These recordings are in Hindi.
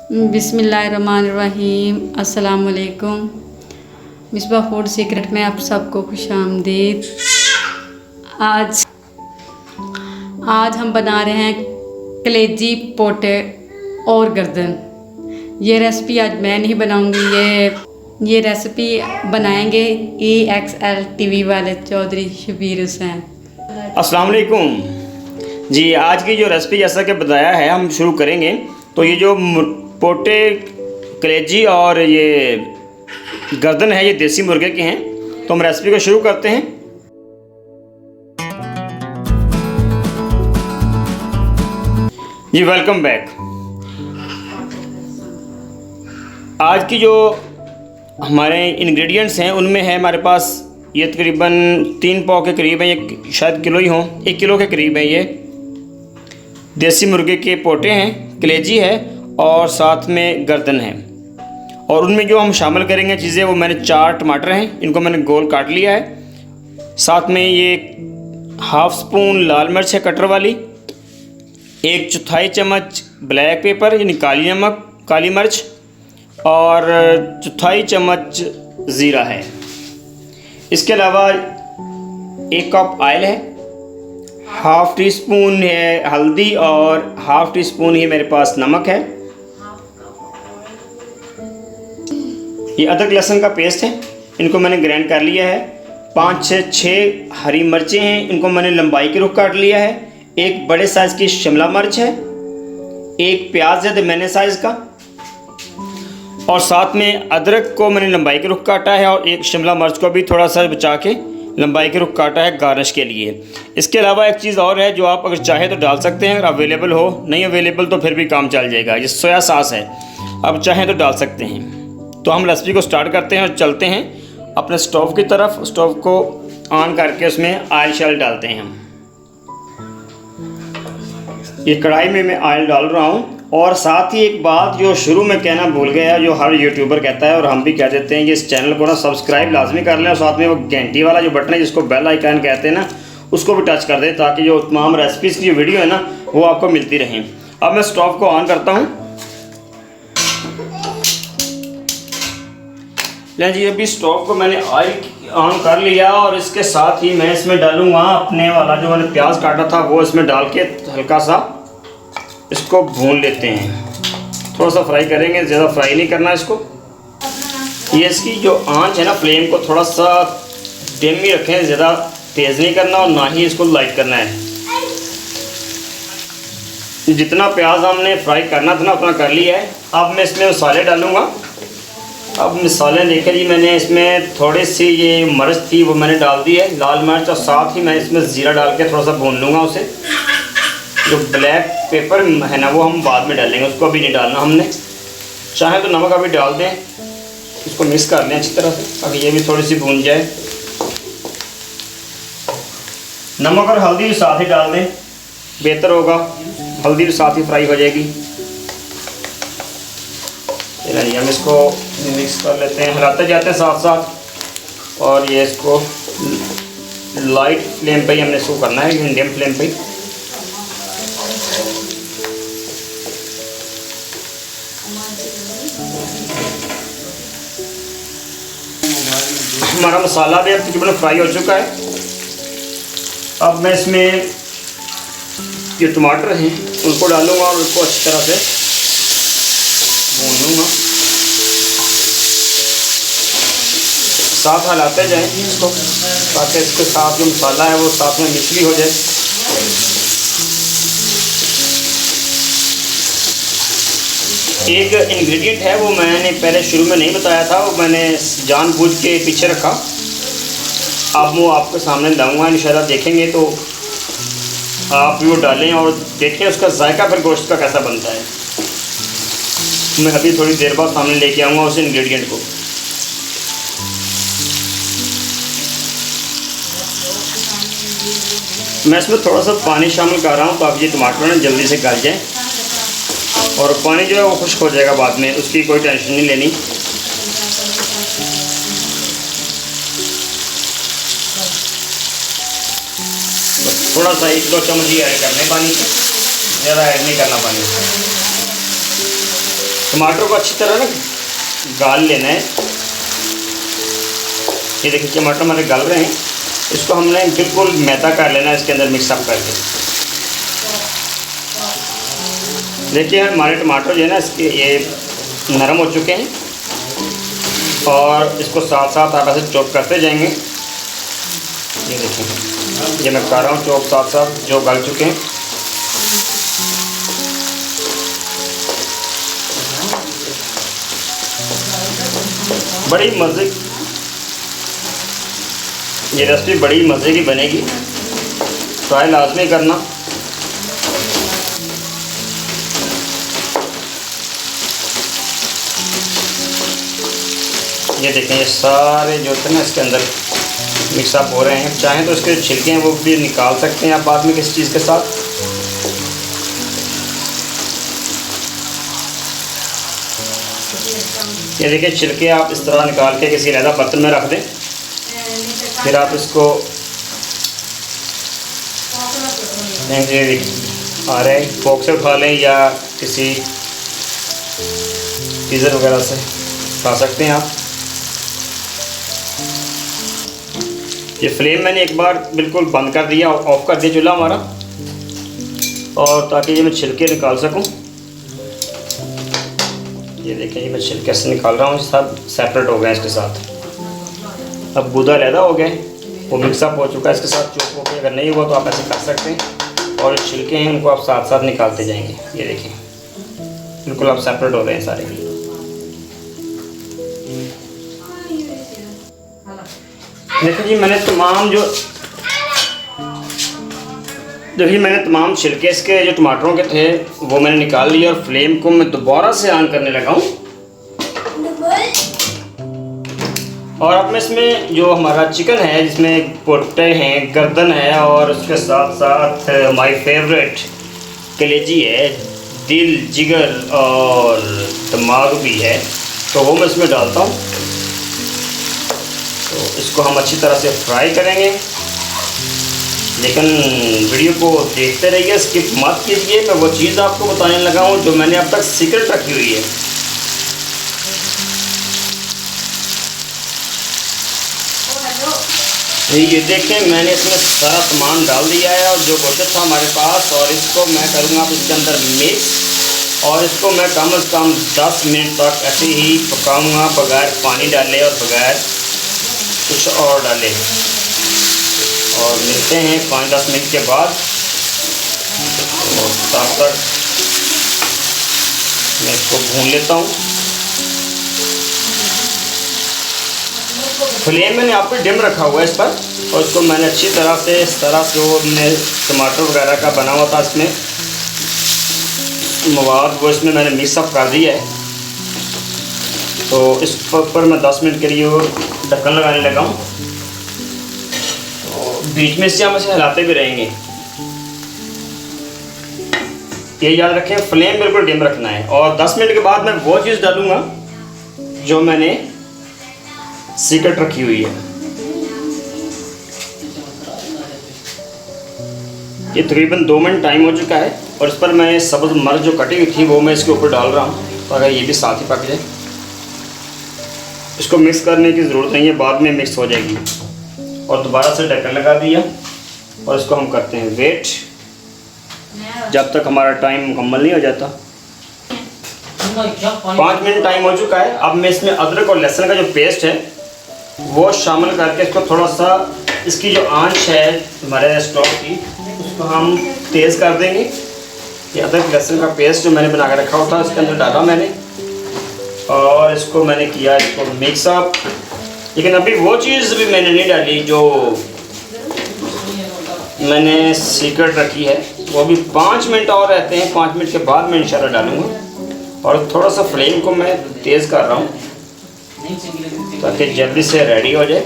बिस्मिल्लाहिर्रहमानिर्रहीम। अस्सलाम वालेकुम। मिसबाह फूड सीक्रेट में आप सबको खुशामदीद। आज हम बना रहे हैं कलेजी, पोटे और गर्दन। ये रेसिपी आज मैं नहीं बनाऊंगी, ये रेसिपी बनाएंगे EXL TV वाले चौधरी शबीर हुसैन। अस्सलाम वालेकुम जी। आज की जो रेसिपी जैसा कि बताया है हम शुरू करेंगे। तो ये जो पोटे, कलेजी और ये गर्दन है, ये देसी मुर्गे के हैं। तो हम रेसिपी को शुरू करते हैं। जी वेलकम बैक। आज की जो हमारे इंग्रेडिएंट्स हैं उनमें है हमारे पास ये तकरीबन 3 पाव के करीब है, ये शायद किलो ही हों, 1 किलो के करीब है। ये देसी मुर्गे के पोटे हैं, कलेजी है और साथ में गर्दन है। और उनमें जो हम शामिल करेंगे चीज़ें, वो मैंने 4 टमाटर हैं, इनको मैंने गोल काट लिया है। साथ में ये 1/2 स्पून लाल मिर्च है कटर वाली, 1/4 चम्मच ब्लैक पेपर यानी काली मिर्च और 1/4 चम्मच ज़ीरा है। इसके अलावा 1 कप ऑयल है, 1/2 टीस्पून है हल्दी और 1/2 टीस्पून ही मेरे पास नमक है। ये अदरक लहसुन का पेस्ट है, इनको मैंने ग्राइंड कर लिया है। 5 से 6 हरी मिर्चें हैं, इनको मैंने लंबाई के रुख काट लिया है। 1 बड़े साइज़ की शिमला मिर्च है, 1 प्याज है दरमियाने साइज़ का, और साथ में अदरक को मैंने लंबाई के रुख काटा है और 1 शिमला मिर्च को भी थोड़ा सा बचा के लंबाई के रुख काटा है गार्निश के लिए। इसके अलावा एक चीज़ और है जो आप अगर चाहे तो डाल सकते हैं, अगर अवेलेबल हो, नहीं अवेलेबल तो फिर भी काम चल जाएगा। ये सोया सॉस है, आप चाहें तो डाल सकते हैं। तो हम रेसिपी को स्टार्ट करते हैं और चलते हैं अपने स्टोव की तरफ। स्टोव को ऑन करके उसमें ऑयल शैल डालते हैं हम। ये कढ़ाई में मैं ऑयल डाल रहा हूँ। और साथ ही एक बात जो शुरू में कहना भूल गया, जो हर यूट्यूबर कहता है और हम भी कह देते हैं कि इस चैनल को ना सब्सक्राइब लाजमी कर लें और साथ में वो घंटी वाला जो बटन है जिसको बेल आइकन कहते हैं ना, उसको भी टच कर दें ताकि जो तमाम रेसिपीज़ की जो वीडियो है ना वो आपको मिलती रहें। अब मैं स्टोव को ऑन करता हूँ। लें जी, अभी स्टोव को मैंने ऑयल ऑन कर लिया और इसके साथ ही मैं इसमें डालूँगा अपने वाला जो मैंने प्याज काटा था वो इसमें डाल के हल्का सा इसको भून लेते हैं। थोड़ा सा फ्राई करेंगे, ज़्यादा फ्राई नहीं करना इसको। ये इसकी जो आंच है ना, फ्लेम को थोड़ा सा डिम ही रखें, ज़्यादा तेज़ नहीं करना और ना ही इसको लाइट करना है। जितना प्याज हमने फ्राई करना था ना उतना कर लिया है। अब मैं इसमें मसाले डालूँगा। अब मसाले लेकर जी मैंने इसमें थोड़ी सी ये मिर्च थी वो मैंने डाल दी है, लाल मिर्च, और साथ ही मैं इसमें ज़ीरा डाल के थोड़ा सा भून लूँगा उसे। जो ब्लैक पेपर है ना वो हम बाद में डालेंगे, उसको अभी नहीं डालना हमने। चाहे तो नमक अभी डाल दें, इसको मिक्स कर लें अच्छी तरह से ताकि ये भी थोड़ी सी भून जाए। नमक और हल्दी भी साथ ही डाल दें, बेहतर होगा, हल्दी भी साथ ही फ्राई हो जाएगी। चलिए हम इसको मिक्स कर लेते हैं, हिलाते जाते हैं साथ साथ। और ये इसको लाइट फ्लेम पे ही हमने इसको करना है, मीडियम फ्लेम पे। हमारा मसाला भी अब तकरीबन फ्राई हो चुका है। अब मैं इसमें ये टमाटर हैं उनको डालूंगा और उसको अच्छी तरह से भून लूँगा। साथ हिलाते जाएं इसको ताकि इसके साथ जो मसाला है वो साथ में मिक्स भी हो जाए। एक इंग्रेडिएंट है वो मैंने पहले शुरू में नहीं बताया था, वो मैंने जानबूझ के पीछे रखा। अब वो आपके सामने लाऊंगा, इंशाल्लाह देखेंगे तो आप भी वो डालें और देखें उसका जायका फिर गोश्त का कैसा बनता है। मैं अभी थोड़ी देर बाद सामने लेके आऊँगा उस इंग्रेडिएंट को। मैं इसमें थोड़ा सा पानी शामिल कर रहा हूँ ताकि ये टमाटर ना जल्दी से गल जाए, और पानी जो है वो खुश्क हो जाएगा बाद में, उसकी कोई टेंशन नहीं लेनी। बस थोड़ा सा 1-2 चम्मच ही ऐड करने पानी के, ज़्यादा ऐड नहीं करना पानी। टमाटर को अच्छी तरह ना गाल लेना है। ये देखिए टमाटर हमारे गल रहे हैं, इसको हमने बिल्कुल मैदा कर लेना है इसके अंदर मिक्सअप करके। देखिए हमारे टमाटर जो है ना इसके ये नरम हो चुके हैं और इसको साथ साथ आप ऐसे चॉप करते जाएंगे। ये देखिए ये मैं कर रहा हूँ चॉप साथ साथ जो गल चुके हैं। बड़ी मज़े ये रेसिपी बड़ी मज़े की बनेगी, ट्राई लाजमी करना। ये देखें ये सारे जो थे ना इसके अंदर मिक्सअप हो रहे हैं। चाहें तो इसके छिलके हैं वो भी निकाल सकते हैं आप बाद में किसी चीज़ के साथ। ये देखिए छिलके आप इस तरह निकाल के किसी अलग बर्तन में रख दें, फिर आप इसको आ रहे हैं फोक से उठा लें या किसी सीजर वगैरह से खा सकते हैं आप। ये फ्लेम मैंने एक बार बिल्कुल बंद कर दिया, ऑफ कर दिया चूल्हा हमारा, और ताकि ये मैं छिलके निकाल सकूं। ये देखें ये मैं छिलके से निकाल रहा हूँ, सब सेपरेट हो गए इसके साथ। अब गूदा लैदा हो गया, वो मिक्सअप हो चुका है इसके साथ। चॉप हो गया, अगर नहीं हुआ तो आप ऐसे कर सकते हैं। और छिलके हैं उनको आप साथ साथ निकालते जाएंगे। ये देखें बिल्कुल आप सेपरेट हो रहे हैं सारे। देखिए जी मैंने तमाम छिलके इसके जो टमाटरों के थे वो मैंने निकाल लिए और फ्लेम को मैं दोबारा से ऑन करने लगा हूँ। और अब मैं इसमें जो हमारा चिकन है जिसमें पोटे हैं, गर्दन है और उसके साथ साथ माय फेवरेट कलेजी है, दिल, जिगर और दिमाग भी है, तो वो मैं इसमें डालता हूँ। तो इसको हम अच्छी तरह से फ्राई करेंगे, लेकिन वीडियो को देखते रहिए, स्किप मत कीजिए। मैं वो चीज़ आपको बताने लगा हूँ जो मैंने अब तक सीक्रेट रखी हुई है। ये देखें मैंने इसमें सारा सामान डाल दिया है और जो गोश्त था हमारे पास, और इसको मैं करूँगा इसके अंदर मिक्स, और इसको मैं कम से कम 10 मिनट तक ऐसे ही पकाऊँगा बगैर पानी डाले और बगैर कुछ और डाले। और मिलते हैं 5-10 मिनट के बाद। और तब तक मैं इसको भून लेता हूँ। फ्लेम मैंने आपको डिम रखा हुआ है इस पर, और इसको मैंने अच्छी तरह से इस तरह से वो मैंने टमाटर वगैरह का बना हुआ था इसमें मवाद, वो इसमें मैंने मिक्सअप कर दिया है। तो इस पर मैं 10 मिनट के लिए ढक्कन लगाने लगा हूँ। तो बीच में से हम इसे हिलाते भी रहेंगे। ये याद रखें फ्लेम बिल्कुल डिम रखना है। और 10 मिनट के बाद मैं वो चीज़ डालूँगा जो मैंने सीक्रेट रखी हुई है। ये तकरीबन 2 मिनट टाइम हो चुका है और इस पर मैं सब्ज़ मिर्च जो कटी हुई थी वो मैं इसके ऊपर डाल रहा हूँ ताकि ये भी साथ ही पक जाए। इसको मिक्स करने की ज़रूरत नहीं है, बाद में मिक्स हो जाएगी। और दोबारा से ढक्कन लगा दिया और इसको हम करते हैं वेट जब तक हमारा टाइम मुकम्मल नहीं हो जाता। 5 मिनट टाइम हो चुका है। अब मैं इसमें अदरक और लहसुन का जो पेस्ट है वो शामिल करके इसको थोड़ा सा, इसकी जो आंच है हमारे स्टोव की उसको हम तेज़ कर देंगे। ये अदरक लहसुन का पेस्ट जो मैंने बना कर रखा हुआ था इसके अंदर डाला मैंने, और इसको मैंने किया इसको मिक्सअप। लेकिन अभी वो चीज़ भी मैंने नहीं डाली जो मैंने सीक्रेट रखी है, वो भी 5 मिनट और रहते हैं। 5 मिनट के बाद मैं इंशाल्लाह डालूँगा। और थोड़ा सा फ्लेम को मैं तेज़ कर रहा हूँ ताकि जल्दी से रेडी हो जाए।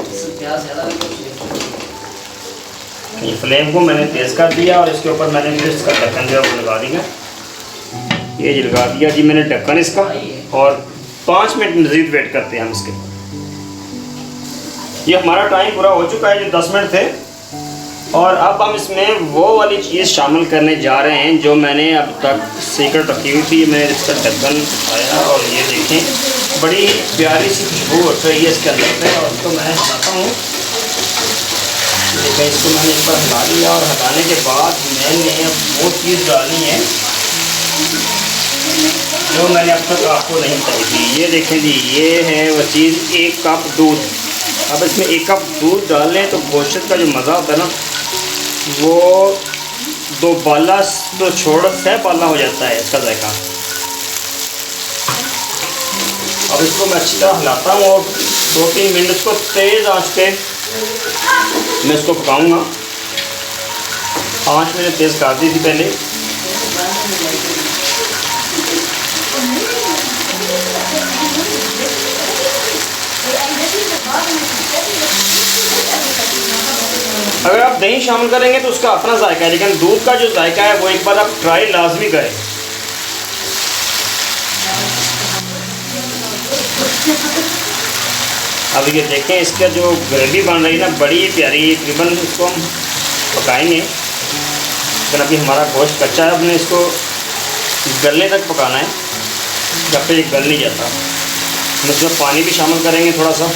ये फ्लेम को मैंने तेज़ कर दिया और इसके ऊपर मैंने फिर इसका ढक्कन जो है वो लगा दिया। ये लगा दिया जी मैंने ढक्कन इसका, और 5 मिनट मज़ीद वेट करते हैं हम इसके। ये हमारा टाइम पूरा हो चुका है, जो 10 मिनट थे और अब हम इसमें वो वाली चीज़ शामिल करने जा रहे हैं जो मैंने अब तक सीक्रेट रखी हुई थी। मैंने इसका ढक्कन उठाया और ये देखें बड़ी प्यारी सी खुशबू उठ रही है इसके अंदर से। और इसको मैं हिलाता हूँ, देखें इसको मैंने एक बार हिला लिया। और हिलाने के बाद मैंने अब वो चीज़ डालनी है जो मैंने अब तक आपको नहीं बताई थी। ये देखें जी, ये है वो चीज़, 1 कप दूध। अब इसमें 1 कप दूध डाल लें तो गोश्त का जो मज़ा होता है ना वो 2 बाला तो छोड़ 6 बाला हो जाता है इसका जायका। अब इसको मैं अच्छी तरह हिलाता हूँ और 2-3 मिनट इसको तेज़ आंच पे मैं इसको पकाऊंगा। आंच मैंने तेज़ कर दी थी पहले। अगर आप दही शामिल करेंगे तो उसका अपना जायका है, लेकिन दूध का जो जायका है वो एक बार आप ट्राई लाजमी करें। अब ये देखें इसका जो ग्रेवी बन रही है ना बड़ी प्यारी। तकरीबन इसको हम पकाएंगे, लेकिन अभी हमारा गोश्त कच्चा है। हमने इसको गलने तक पकाना है जब तक ये गल नहीं जाता। हम इसमें पानी भी शामिल करेंगे थोड़ा सा।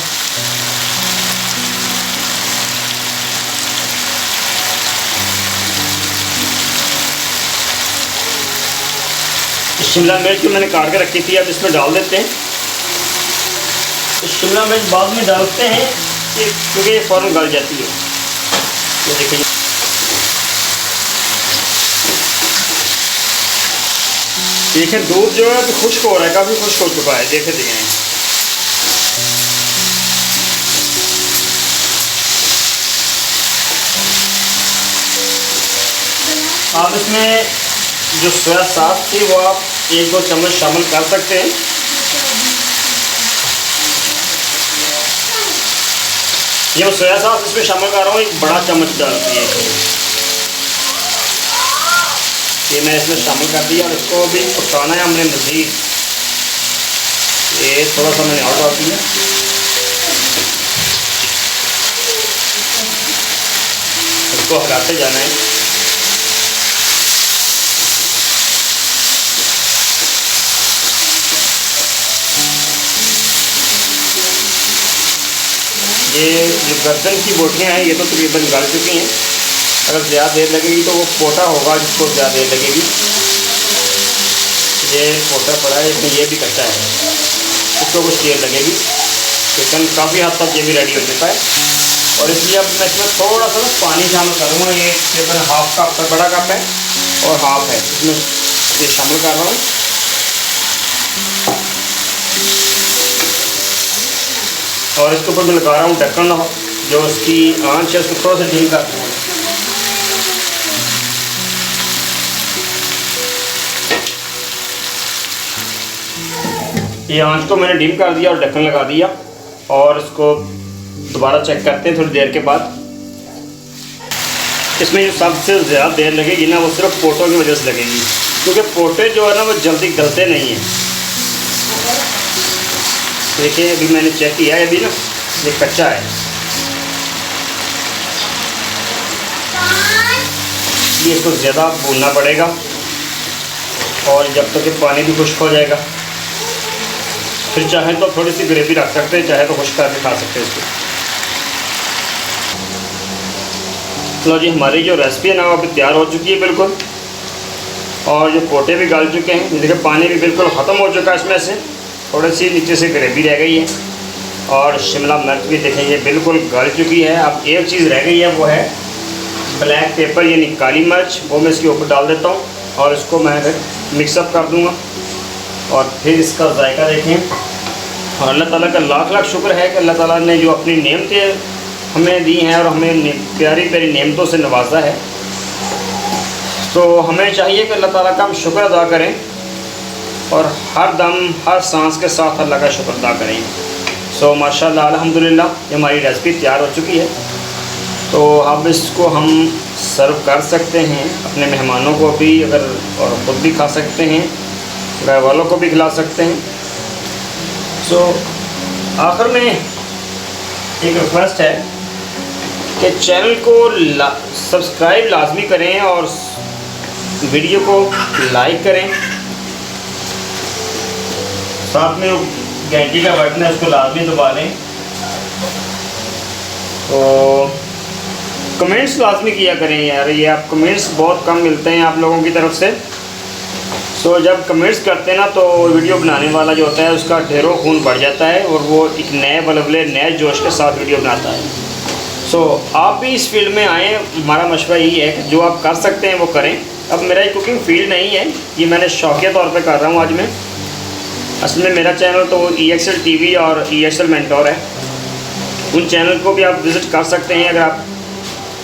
शिमला मिर्च जो मैंने काट के रखी थी अब इसमें डाल देते हैं। शिमला मिर्च बाद में डालते हैं क्योंकि ये फ़ौरन गल जाती है। ये देखिए, देखें दूध जो है तो खुश्क हो रहा है, काफ़ी खुश्क हो चुका है। देखें आप इसमें जो सोया सॉस थी वो आप 1-2 चम्मच शामिल कर सकते हैं। ये मैं सोया सॉस इसमें शामिल कर रहा हूँ, 1 बड़ा चम्मच डालती है। ये मैं इसमें शामिल कर दिया और इसको भी पकाना है हमने मज़ीद। ये थोड़ा सा मैंने और डाल दिया। इसको हिलाते जाना है। ये जो गर्दन की बोटियाँ हैं ये तो तकरीबन गल चुकी हैं। अगर ज़्यादा देर लगेगी तो वो पोटा होगा जिसको ज़्यादा देर लगेगी। ये पोटा पड़ा है, इसमें ये भी कच्चा है, इसको कुछ देर लगेगी। चिकन काफ़ी हद तक ये भी रेडी हो चुका है। और इसलिए अब मैं इसमें थोड़ा सा पानी शामिल करूँगा। ये तकरीबन हाफ कप का बड़ा कप है और हाफ है, इसमें ये शामिल कर रहा हूँ। और इसके ऊपर मैं लगा रहा हूँ ढक्कन, जो उसकी आंच है उसको थोड़ा सा ढील कर दूँगा। ये आंच को मैंने डिम कर दिया और ढक्कन लगा दिया। और इसको दोबारा चेक करते हैं थोड़ी देर के बाद। इसमें जो सबसे ज़्यादा देर लगेगी ना वो सिर्फ पोटों की वजह से लगेगी, क्योंकि पोटे जो है ना वो जल्दी गलते नहीं हैं। देखिए अभी मैंने चेक किया है, अभी ना ये कच्चा है, ये इसको ज़्यादा भूनना पड़ेगा। और जब तक ये पानी भी खुश्क हो जाएगा, फिर चाहे तो थोड़ी सी ग्रेवी रख सकते हैं, चाहे तो खुश्क करके खा सकते हैं इसको। तो जी हमारी जो रेसिपी है ना वो अभी तैयार हो चुकी है बिल्कुल। और जो पोटे भी गल चुके हैं, देखिए पानी भी बिल्कुल ख़त्म हो चुका है इसमें से, थोड़ी सी नीचे से ग्रेवी रह गई है। और शिमला मिर्च भी देखें ये बिल्कुल गल चुकी है। अब एक चीज़ रह गई है वो है ब्लैक पेपर यानी काली मिर्च, वो मैं इसके ऊपर डाल देता हूँ और इसको मैं फिर मिक्सअप कर दूँगा। और फिर इसका जायका देखें। और अल्लाह ताला का लाख लाख शुक्र है कि अल्लाह ताला ने जो अपनी नेमतें हमें दी हैं और हमें प्यारी प्यारी नेमतों से नवाजा है। तो हमें चाहिए कि अल्लाह ताला का हम शुक्र अदा करें और हर दम हर सांस के साथ अल्लाह का शुक्र अदा करें। सो माशाल्लाह अल्हम्दुलिल्लाह ये हमारी रेसिपी तैयार हो चुकी है। तो अब इसको हम सर्व कर सकते हैं अपने मेहमानों को भी, अगर और ख़ुद भी खा सकते हैं, घर वालों को भी खिला सकते हैं। सो आखिर में एक रिक्वेस्ट है कि चैनल को सब्सक्राइब लाजमी करें और वीडियो को लाइक करें। साथ में घंटी का बटन है, उसको लाजमी दबा लें। तो कमेंट्स लाजमी किया करें यार, ये आप कमेंट्स बहुत कम मिलते हैं आप लोगों की तरफ से। सो जब कमेंट्स करते हैं ना तो वीडियो बनाने वाला जो होता है उसका ढेरों खून बढ़ जाता है और वो एक नए बलबले नए जोश के साथ वीडियो बनाता है। सो आप भी इस फील्ड में आएँ, हमारा मशवरा यही है कि जो आप कर सकते हैं वो करें। अब मेरा ये कुकिंग फील्ड नहीं है, ये मैंने शौकिया तौर पे कर रहा हूँ आज मैं। असल में मेरा चैनल तो EXL TV और EXL मेंटोर है, उन चैनल को भी आप विज़िट कर सकते हैं। अगर आप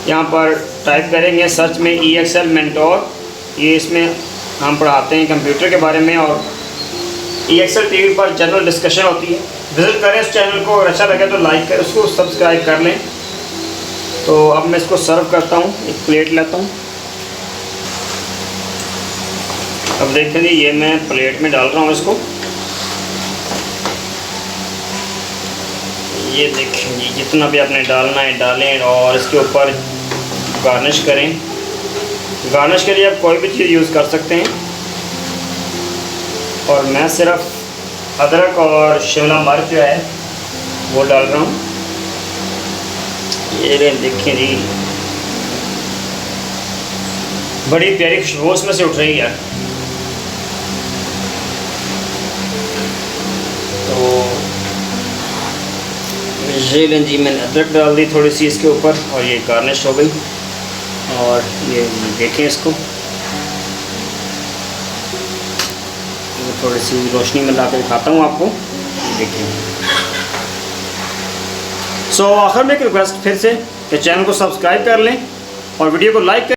यहाँ पर टाइप करेंगे सर्च में EXL मेंटोर, ये इसमें हम पढ़ाते हैं कंप्यूटर के बारे में और EXL TV पर जनरल डिस्कशन होती है। विज़िट करें उस चैनल को, और अच्छा लगे तो लाइक करें, उसको सब्सक्राइब कर लें। तो अब मैं इसको सर्व करता हूँ, एक प्लेट लेता हूँ। अब देखें जी, ये मैं प्लेट में डाल रहा हूँ इसको। ये देखें जी, जितना भी आपने डालना है डालें और इसके ऊपर गार्निश करें। गार्निश के लिए आप कोई भी चीज़ यूज़ कर सकते हैं और मैं सिर्फ अदरक और शिमला मिर्च जो है वो डाल रहा हूँ। ये देखें जी, बड़ी प्यारी खुशबू इसमें से उठ रही है। तो ये लें जी, मैंने अदरक डाल दी थोड़ी सी इसके ऊपर और ये गार्निश हो गई। और ये देखें इसको, थोड़ी सी रोशनी में ला कर दिखाता हूँ आपको, देखें। सो आखिर में एक रिक्वेस्ट फिर से कि चैनल को सब्सक्राइब कर लें और वीडियो को लाइक करें।